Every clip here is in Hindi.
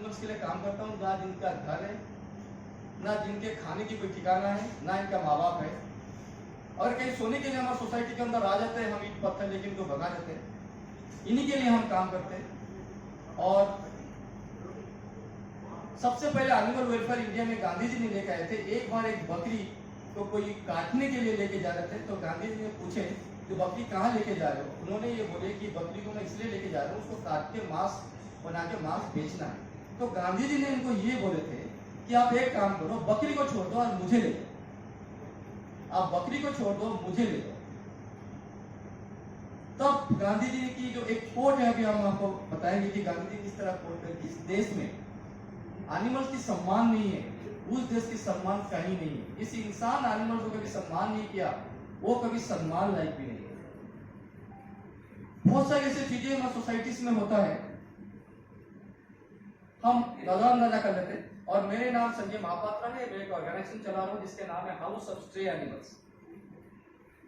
एनिमल्स के लिए काम करता हूँ, ना जिनका घर है, ना जिनके खाने की कोई ठिकाना है, ना इनका माँ बाप है। और कहीं सोने के लिए हमारे सोसाइटी के अंदर आ जाते हैं, हम ईट पत्थर लेकिन इनको भगा देते हैं। इन्हीं के लिए हम काम करते हैं। और सबसे पहले एनिमल वेलफेयर इंडिया में गांधी जी ने लेकर आए थे। एक बार एक बकरी को कोई काटने के लिए लेके जा रहे थे, तो गांधी जी ने पूछे कि बकरी कहाँ लेके जा रहे हो? उन्होंने ये बोले कि बकरी को मैं इसलिए लेके जा रहा हूँ, उसको काट के मांस बना के मांस बेचना है। तो गांधी जी ने इनको ये बोले थे कि आप एक काम करो, बकरी को छोड़ दो और मुझे ले लो। आप बकरी को छोड़ दो, मुझे ले लो। तब गांधी जी की जो एक कोट है, अभी हम आपको बताएंगे कि गांधी जी किस तरह कोट है। जिस देश में एनिमल्स की सम्मान नहीं है, उस देश की सम्मान कहीं नहीं है। इस इंसान एनिमल्स को कभी सम्मान नहीं किया, वो कभी सम्मान लायक भी नहीं है। बहुत सारी ऐसी चीजें हमारी सोसाइटीज में होता है, हम नजर कर लेते हैं। और मेरे नाम संजय महापात्रा है, मैं एक ऑर्गेनाइजेशन चला रहा हूँ जिसके नाम है हाउस ऑफ स्ट्रे एनिमल्स।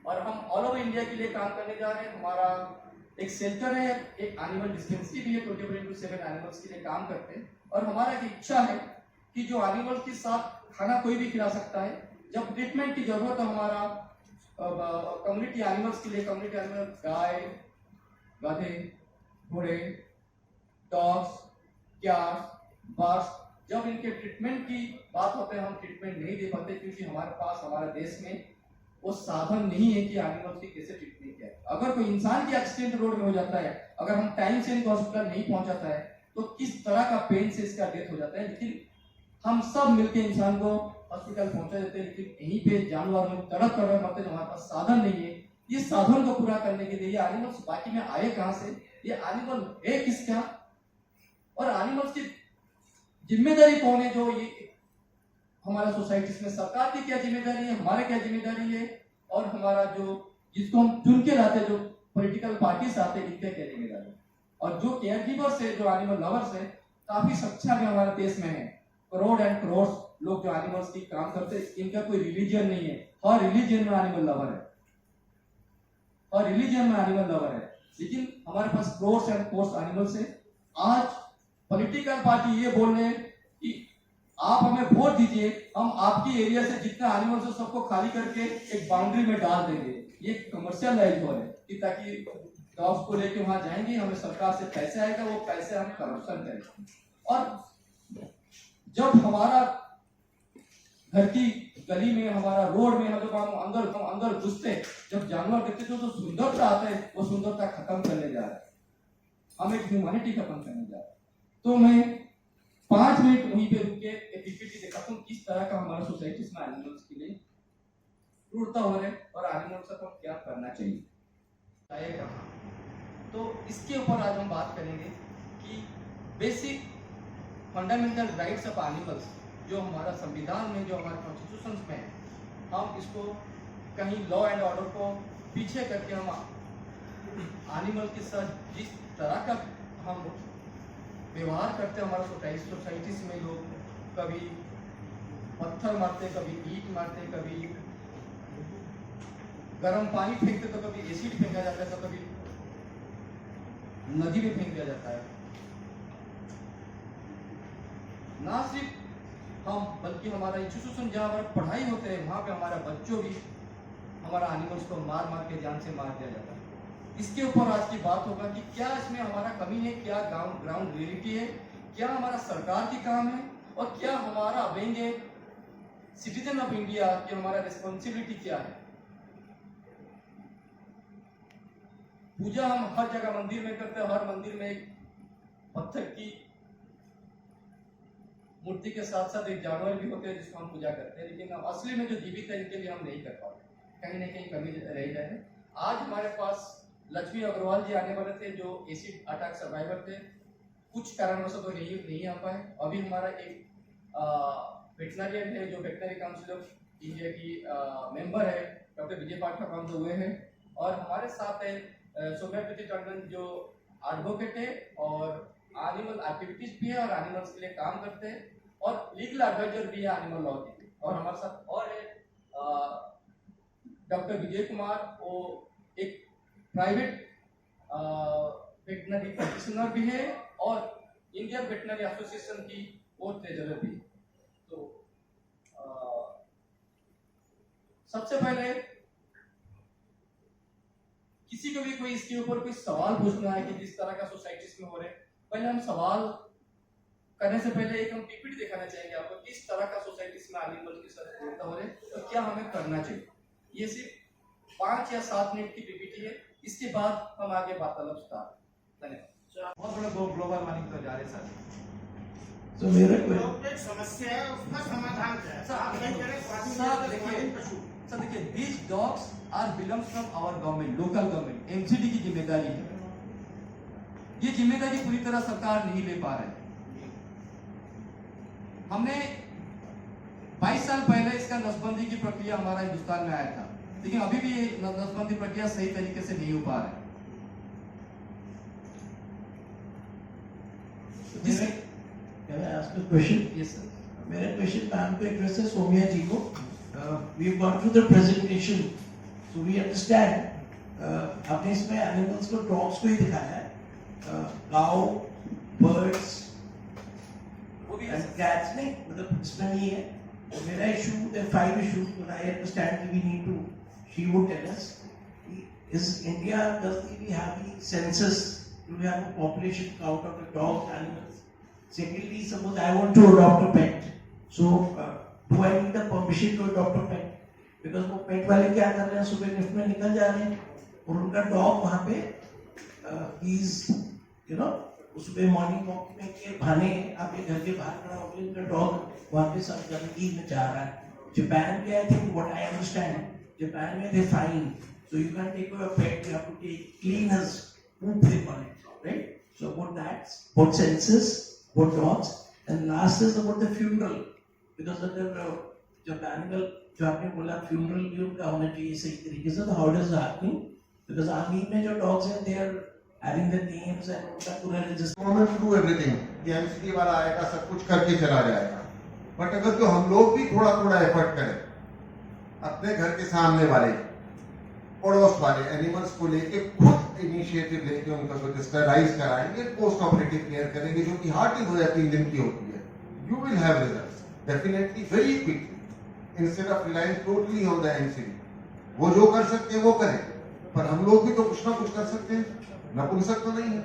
और हम ऑल ओवर इंडिया के लिए काम करने जा रहे हैं। हमारा एक सेंटर है, एक एनिमल डिस्पेंसरी भी है, 24/7 एनिमल्स के लिए काम करते हैं। और हमारा एक इच्छा है कि जो एनिमल्स के साथ खाना कोई भी खिला सकता है। जब ट्रीटमेंट की जरूरत है, हमारा कम्युनिटी एनिमल्स के लिए, कम्युनिटी एनिमल गाय, गधे, घोड़े, डॉग्स, कैट्स, बर्ड्स, जब इनके ट्रीटमेंट की बात होती है, हम ट्रीटमेंट नहीं दे पाते क्योंकि हमारे पास, हमारे देश में वो साधन नहीं है कि एनिमल्स की कैसे ट्रीटमेंट किया है। अगर कोई इंसान की एक्सीडेंट रोड में हो जाता है, अगर हम टाइम से इनको हॉस्पिटल नहीं पहुंचाता है, तो किस तरह का पेन से इसका डेथ हो जाता है। लेकिन हम सब मिलकर इंसान को हॉस्पिटल पहुंचा देते हैं, लेकिन यहीं पे जानवर में तड़प तड़प मरते हैं। हमारे पास साधन नहीं है। ये साधन को पूरा करने के लिए ये एनिमल्स बाकी में आए कहां से, ये एनिमल है किसका, और एनिमल्स की जिम्मेदारी कौन है? जो ये हमारा सोसाइटी में सरकार की क्या जिम्मेदारी है, हमारे क्या जिम्मेदारी है, और हमारा जो जिसको हम चुन के लाते, जो पॉलिटिकल पार्टी से आते हैं, इनका क्या जिम्मेदारी है। और जो केयर गिवर्स है, जो एनिमल लवर्स है, काफी संख्या में हमारे देश में है। करोड़ एंड करोड़ लोग जो एनिमल्स की काम करते हैं, इनका कोई रिलीजन नहीं है। हर रिलीजन में एनिमल लवर है, और रिलीजन में एनिमल लवर है। लेकिन हमारे पास करोड़ एंड करोड़ एनिमल्स है। आज पॉलिटिकल पार्टी ये बोल रहे हैं कि आप हमें वोट दीजिए, हम आपकी एरिया से जितना एनिमल्स है सबको खाली करके एक बाउंड्री में डाल देंगे। ये कमर्शियलाइज हो रहा है कि ताकि डॉग्स को लेके वहां जाएंगे, हमें सरकार से पैसे आएगा, वो पैसे हम करप्शन करेंगे। और जब हमारा घर की गली में, हमारा रोड में, जब हम अंदर घुसते, जब जानवर देखते तो सुंदरता आता है, वो सुंदरता खत्म करने जा रहा है। हम एक ह्यूमैनिटी खत्म करने जा रहे हैं। तो मैं 5 मिनट वहीं पे रुक के एक पीपीटी दिखाता हूँ किस तरह का हमारा सोसाइटी में एनिमल्स के लिए क्रूरता हो रहा है और एनिमल्स को क्या करना चाहिए। तो इसके ऊपर आज हम बात करेंगे कि basic fundamental rights of animals, जो हमारा संविधान में, जो हमारे कॉन्स्टिट्यूशन में है, हम इसको कहीं लॉ एंड ऑर्डर को पीछे करके हम एनिमल के साथ जिस तरह का हम व्यवहार करते हैं, हमारा सोसाइटीज में लोग कभी पत्थर मारते, कभी ईंट मारते, कभी गर्म पानी फेंकते, तो कभी एसिड फेंका जाता है, तो कभी नदी में फेंक दिया जाता है। ना सिर्फ हम, बल्कि हमारा इंस्टीट्यूशन जहाँ हमारा पढ़ाई होते हैं, वहाँ पे हमारा बच्चों भी, हमारा एनिमल्स को मार मार के जान से मार दिया जाता है। इसके ऊपर आज की बात होगा कि क्या इसमें हमारा कमी है, क्या ग्राउंड रियलिटी है, क्या हमारा सरकार की काम है, और क्या हमारा being a citizen of India की हमारा रिस्पॉन्सिबिलिटी क्या है। पूजा हम हर जगह मंदिर में करते हैं, हर मंदिर में एक पत्थर की मूर्ति के साथ साथ एक जानवर भी होते हैं जिसको हम पूजा करते हैं, लेकिन असली में जो जीवित है इनके लिए हम नहीं कर पाते, कहीं ना कहीं कमी रह जाए। आज हमारे पास लक्ष्मी अग्रवाल जी आने वाले थे, जो एसिड अटैक सर्वाइवर थे, कुछ कारणवश तो नहीं आ पाए। अभी हमारा एक वेटनरियन है, जो वेटनरी काउंसिल ऑफ इंडिया की मेंबर है, डॉक्टर विजय पाठक, हम तो हुए हैं। और हमारे साथ है सौम्याप्रति टंडन, जो एडवोकेट है और एनिमल एक्टिविटीज भी है और एनिमल्स के लिए काम करते हैं, और लीगल एडवाइजर भी है एनिमल लॉ के। और हमारे साथ और है डॉक्टर विजय कुमार, वो एक प्राइवेट वेटनरी प्रैक्टिशनर भी है और इंडियन वेटनरी एसोसिएशन की वो ट्रेजरर भी। तो सबसे पहले किसी को भी कोई इसके ऊपर कोई सवाल पूछना है कि जिस तरह का सोसाइटीज में हो रहे, पहले हम सवाल करने से पहले एक हम पीपीटी दिखाना चाहेंगे आपको, किस तरह का सोसाइटीज में एनिमल के साथ हो रहे तो क्या हमें करना चाहिए। ये सिर्फ 5 या 7 मिनट की पीपीटी है, इसके बाद हम आगे वार्तालाप स्टार्ट। धन्यवाद। बहुत बड़ा ग्लोबल वार्मिंग तो जा रहे सर। तो मेरे एक समस्या है, उसका समाधान क्या है? आप नहीं करें, सर देखिए, these dogs are belongs from our government, local government, MCD की जिम्मेदारी है। ये जिम्मेदारी पूरी तरह सरकार नहीं ले पा रहे। हमने 22 साल पहले इसका नसबंदी की प्रक्रिया हमारा हिंदुस्तान में आया था, लेकिन अभी भी ये नसबंदी प्रक्रिया सही तरीके से नहीं हो पा रहा है। Can I ask a question? Yes sir. मेरा क्वेश्चन मैम को एड्रेस है सोमिया जी को। We have gone through the presentation, so we understand. आपने इसमें एनिमल्स को, डॉग्स को ही दिखाया है, काउ, बर्ड्स एंड कैट्स नहीं, मतलब इसमें नहीं है। तो मेरा issue, there 5 issues, but I understand we need to, she would tell us, is India, does we have the census, do we have a population count of the dogs, animals? Secondly, suppose I want to adopt a pet, so do I need a permission to adopt a pet? Because वो पेट वाले क्या कर रहे हैं, सुबह लिफ्ट में निकल जा रहे हैं और उनका डॉग वहाँ पे he's, you know, सुबह मॉर्निंग वॉक में के बहाने आपके घर के बाहर खड़ा होकर उनका डॉग वहाँ पे सब गंदगी में जा रहा है। जापान में, I think what I understand, Japan में they fine, so you can't take away a pet, you have to take cleaners poop they call it, right? So about that, about census, about dogs, and last is about the funeral, because अगर जब एनिमल, जो आपने बोला funeral भी उनका होना चाहिए सही तरीके से, तो how does that happen? Because army में जो dogs हैं, they are having the names and उनका पूरा register. गवर्नमेंट टू एवरीथिंग, ये एमसीडी वाला आएगा सब कुछ करके चला जाएगा, बट अगर जो हम लोग भी थोड़ा थोड़ा एफर्ट करें, अपने घर के सामने वाले, पड़ोस वाले एनिमल्स को लेके खुद इनिशिएटिव लेके उनका कुछ स्टेराइज कराएंगे, पोस्ट ऑपरेटिव केयर करेंगे, जो कि हार्डली 2 या 3 दिन की होती है, you will have results definitely very quickly, instead of relying totally on the MCD. वो जो कर सकते हैं वो करें, पर हम लोग भी तो कुछ ना कुछ कर सकते हैं, नपुंसक तो नहीं है।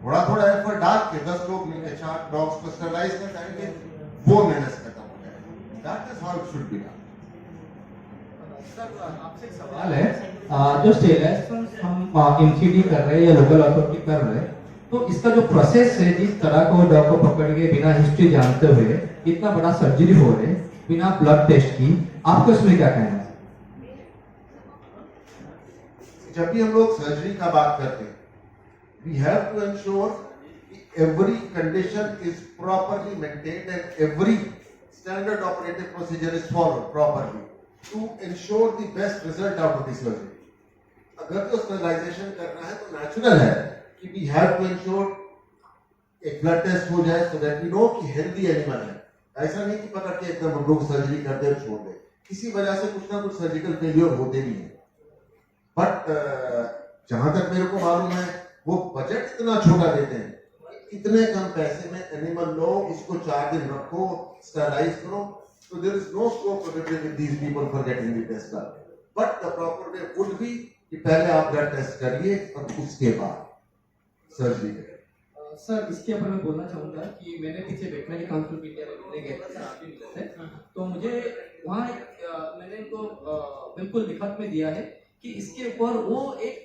थोड़ा थोड़ा एफर्ट डाल के 10 लोग मिलकर 4 डॉग्स को स्टेराइज कर जाएंगे, वो मेहनत खत्म हो जाएगा। That is how it should be done. आपसे एक सवाल है, जो स्टेलाइजेशन हम एमसीडी कर रहे हैं या लोकल अथॉरिटी कर रहे हैं, तो इसका जो प्रोसेस है, जिस तरह को डॉग को पकड़ के बिना हिस्ट्री जानते हुए इतना बड़ा सर्जरी हो रहे बिना ब्लड टेस्ट की, आपको इसमें क्या कहना है? जब भी हम लोग सर्जरी का बात करते हैं, we have to ensure every condition is properly maintained and every standard operative procedure is followed properly to ensure the best result out of the surgery. अगर तो स्टेरिलाइजेशन करना है तो नेचुरल है कि we have to ensure एक ब्लड टेस्ट हो जाए so that we know कि हेल्दी एनिमल है। ऐसा नहीं कि पकड़ के एकदम हम लोग सर्जरी कर दे और छोड़ दे, किसी वजह से कुछ ना कुछ सर्जिकल फेलियर होते भी हैं। बट जहां तक मेरे को मालूम है, वो बजट इतना छोटा देते हैं, इतने कम पैसे में एनिमल लो, इसको 4 दिन रखो, स्टेरिलाइज करो, so there is no scope probably with these people for getting the test done. But the proper way would be कि पहले आप ब्लड टेस्ट करिए और उसके बाद सर्जरी करिए। सर इसके ऊपर मैं बोलना चाहूँगा कि मैंने पीछे वेटनरी काउंसिल ऑफ इंडिया में मिलने गए थे, आप भी मिले थे, तो मुझे वहाँ मैंने इनको बिल्कुल लिखत में दिया है कि इसके ऊपर वो एक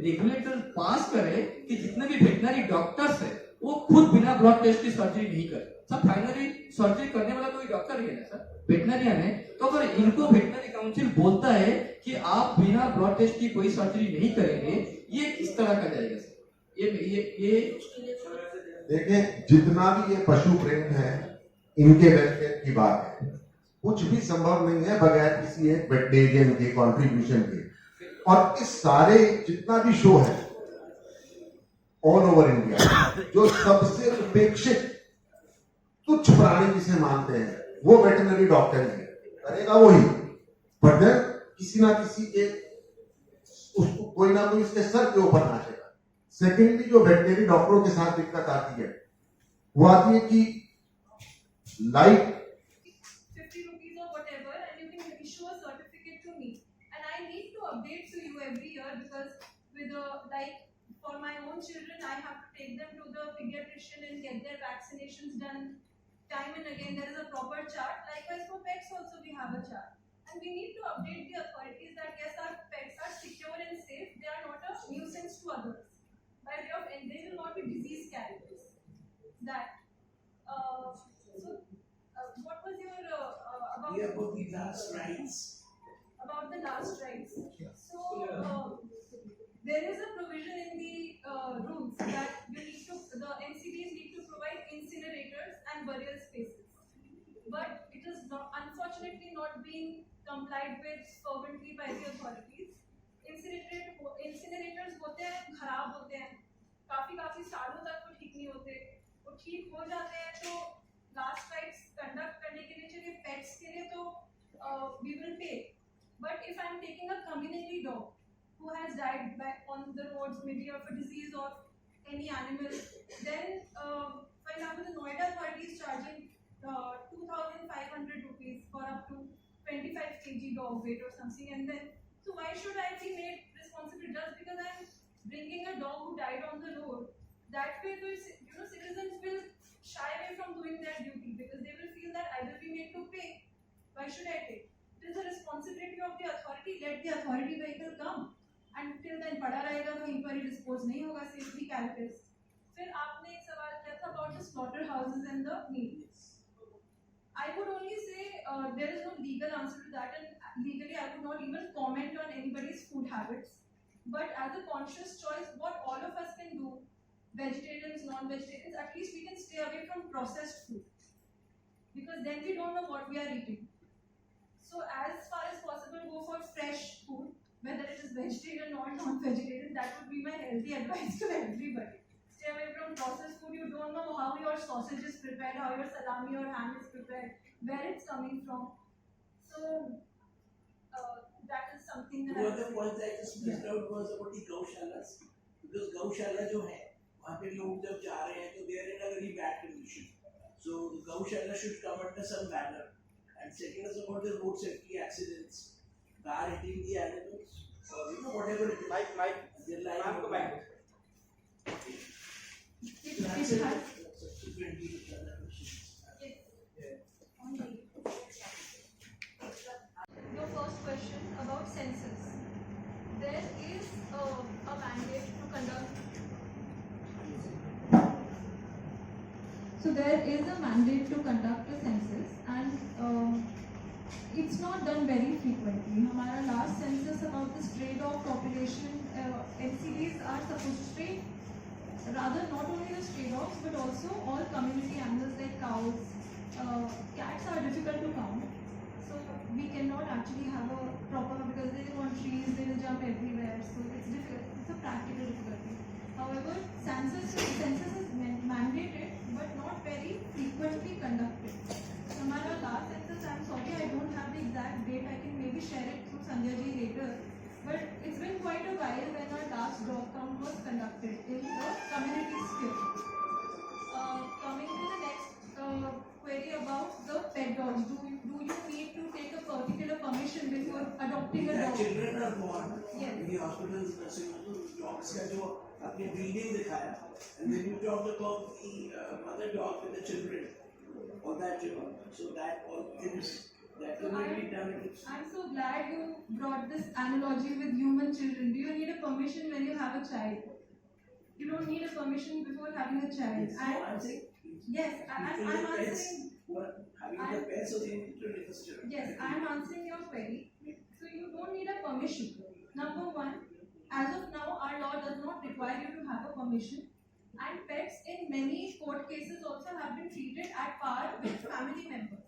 रेगुलेटर पास करे कि जितने भी वेटनरी डॉक्टर्स है वो खुद बिना ब्लड टेस्ट की सर्जरी नहीं करे। सब फाइनली सर्जरी करने वाला तो डॉक्टर ही है ना सर, वेटनरियन है, तो अगर इनको वेटनरी काउंसिल बोलता है कि आप बिना ब्लड टेस्ट की कोई सर्जरी नहीं करेंगे, ये किस तरह का जाएगा सर? ये देखें, जितना भी ये पशु प्रेम है, इनके वेलफेयर की बात है, कुछ भी संभव नहीं है बगैर किसी एक वेटनेरियन के कंट्रीब्यूशन के। और इस सारे जितना भी शो है ऑल ओवर इंडिया, जो सबसे अपेक्षित तुच्छ प्राणी जिसे मानते हैं वो वेटरनरी डॉक्टर ही है, करेगा वही, बट देन किसी ना किसी के उसको कोई ना कोई इसके सर के ऊपर नाचेगा। सेकेंडली जो वेटनरी डॉक्टरों के साथ दिक्कत आती है वो आती है कि like 50 rupees or whatever, and you can issue a certificate to me. And I need to update to you every year because with like for my own children, I have to take them to the pediatrician and get their vaccinations done time and again. There is a proper chart. Likewise for pets also we have a chart. And we need to update the authorities that yes, our pets are secure and safe. They are not a nuisance to others. By way of, and they will not be disease carriers. That. What was your about? Yeah, about the last rights. About the last rights. So there is a provision in the rules that you need to, the NCDs need to provide incinerators and burial spaces, but it is not, unfortunately not being complied with fervently by the authorities. Incinerators होते हैं, खराब होते हैं, काफी सालों तक वो ठीक नहीं होते, वो ठीक हो जाते हैं तो लास्ट राइट्स कंडक्ट करने के लिए चलिए पेट्स के लिए तो we will pay. But if I'm taking a community dog who has died on the roads, maybe of a disease or any animal, then for example the Noida authority is charging 2,500 rupees for up to 25 kg dog weight or something, and then so why should I be made responsible just because I'm bringing a dog who died on the road? That way, citizens will shy away from doing their duty because they will feel that I will be made to pay. Why should I pay? It is the responsibility of the authority. Let the authority vehicle come. And till then पड़ा रहेगा वहीं पर ही dispose नहीं होगा safely calculus. फिर आपने एक सवाल किया था about the slaughterhouses and the meat. I would only say there is no legal answer to that, and legally I would not even comment on anybody's food habits. But as a conscious choice, what all of us can do, vegetarians, non-vegetarians, at least we can stay away from processed food. Because then we don't know what we are eating. So as far as possible, go for fresh food, whether it is vegetarian or non-vegetarian. That would be my healthy advice to everybody. Stay away from processed food. You don't know how your sausage is prepared, how your salami or ham is prepared, where it's coming from. So that is something that One of the points I just missed out was about the gaushalas, because gaushala जो है वहाँ पे लोग जब जा रहे हैं तो they are in a very bad condition. So the gaushala should come under some banner. And second is about the road safety accidents, car hitting the animals, or whatever it is. Ma'am को mic. it has. Subsequently with other questions. Your first question about census. There is a mandate to conduct. So there is a mandate to conduct a census, and it's not done very frequently. Our last census about the stray dog population, NCDs are supposed to stray, rather not only the stray dogs but also all community animals like cows. Cats are difficult to count, so we cannot actually have a proper, because they live on trees, they will jump everywhere, so it's difficult. It's a practical difficulty. However, census is mandated but not very frequently conducted. Our last census, I'm sorry, I don't have the exact date. I can maybe share it through Sanjay ji later. But it's been quite a while when our last dog count was conducted in the community sphere. Coming to the next query about the pet dogs. Do you need to take a particular permission before adopting a That dog? children are born Yes. in the hospitals, nursing homes, dogs का जो अपने breeding दिखाया, and then you talked about the mother dog with the children, or that so that all things that So can be done. I'm so glad you brought this analogy with human children. Do you need a permission when you have a child? You don't need a permission before having a child. So I'm saying, Yes, I'm answering. having the pets, so they need to register. Yes, I'm answering your query. So you don't need a permission. Number one, as of now, our law does not require you to have a permission. And pets in many court cases also have been treated at par with family members.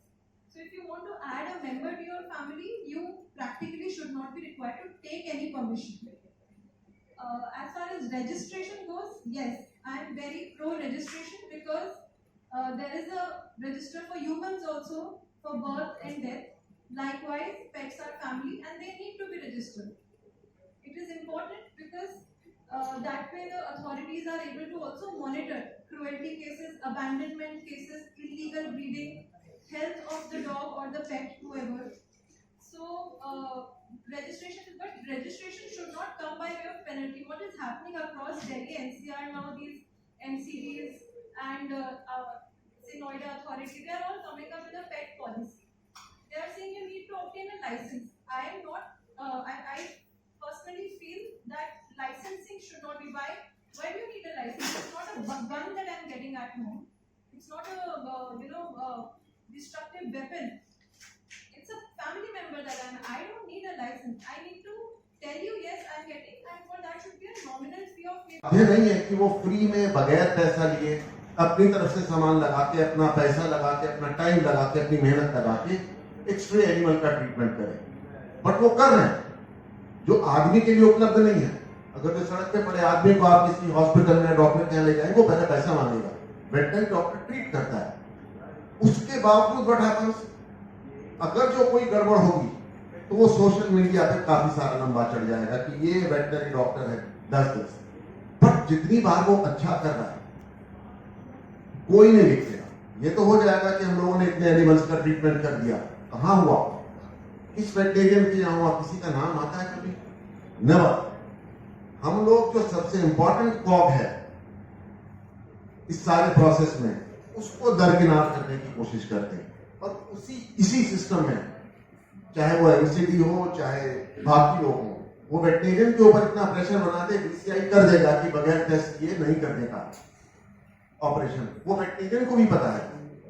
So if you want to add a member to your family, you practically should not be required to take any permission. As far as registration goes, yes, I am very pro registration because there is a register for humans also for birth and death. Likewise, pets are family and they need to be registered. It is important because that way the authorities are able to also monitor cruelty cases, abandonment cases, illegal breeding, health of the dog or the pet, whoever. So registration should not come by way of penalty. What is happening across Delhi NCR now, these MCDs and say Noida Authority, they are all coming up with a pet policy. They are saying you need to obtain a license. I am not, I personally feel that licensing should not be by. Why do you need a license? It's not a gun that I'm getting at home. It's not a destructive weapon. It's a family member that I don't need a license. I need to tell you yes I'm getting, and for that should be a nominal fee of maybe. ये नहीं है कि वो फ्री में बगैर पैसा लिए अपनी तरफ से सामान लगा के, अपना पैसा लगा के, अपना टाइम लगा के, अपनी मेहनत लगा के एक स्ट्रे एनिमल का ट्रीटमेंट करें। बट वो कर रहे हैं जो आदमी के लिए उपलब्ध नहीं है। अगर जो सड़क पे पड़े आदमी को आप किसी हॉस्पिटल में डॉक्टर के यहाँ ले जाएंगे, वो पहले पैसा मांगेगा, वेटरनरी डॉक्टर ट्रीट करता है। उसके बावजूद व्हाट हैपेंस, अगर जो कोई गड़बड़ होगी तो वो सोशल मीडिया पे काफी सारा लंबा चढ़ जाएगा कि ये वेटरनरी डॉक्टर है 10-10। पर जितनी बार वो अच्छा कर रहा है कोई नहीं लिखेगा। ये तो हो जाएगा कि हम लोगों ने इतने एनिमल्स का ट्रीटमेंट कर दिया, कहाँ हुआ, किस वेटरनरियन के यहाँ हुआ, किसी का नाम आता है कभी? नेवर। हम लोग जो सबसे इंपॉर्टेंट कॉग है इस सारे प्रोसेस में, उसको दरकिनार करने की कोशिश करते हैं। और इसी सिस्टम में चाहे वो एमसीडी हो चाहे बाकी लोग हो, वो वेटरनरियन के ऊपर इतना प्रेशर बनाते बीसीआई कर देगा कि बगैर टेस्ट किए नहीं करने का ऑपरेशन। वो वेटरनरियन को भी पता है,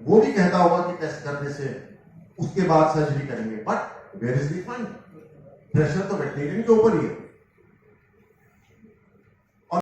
वो भी कहता होगा कि टेस्ट करने से उसके बाद सर्जरी करेंगे, but where is the fund? Pressure तो वेटरनरियन के ऊपर ही है।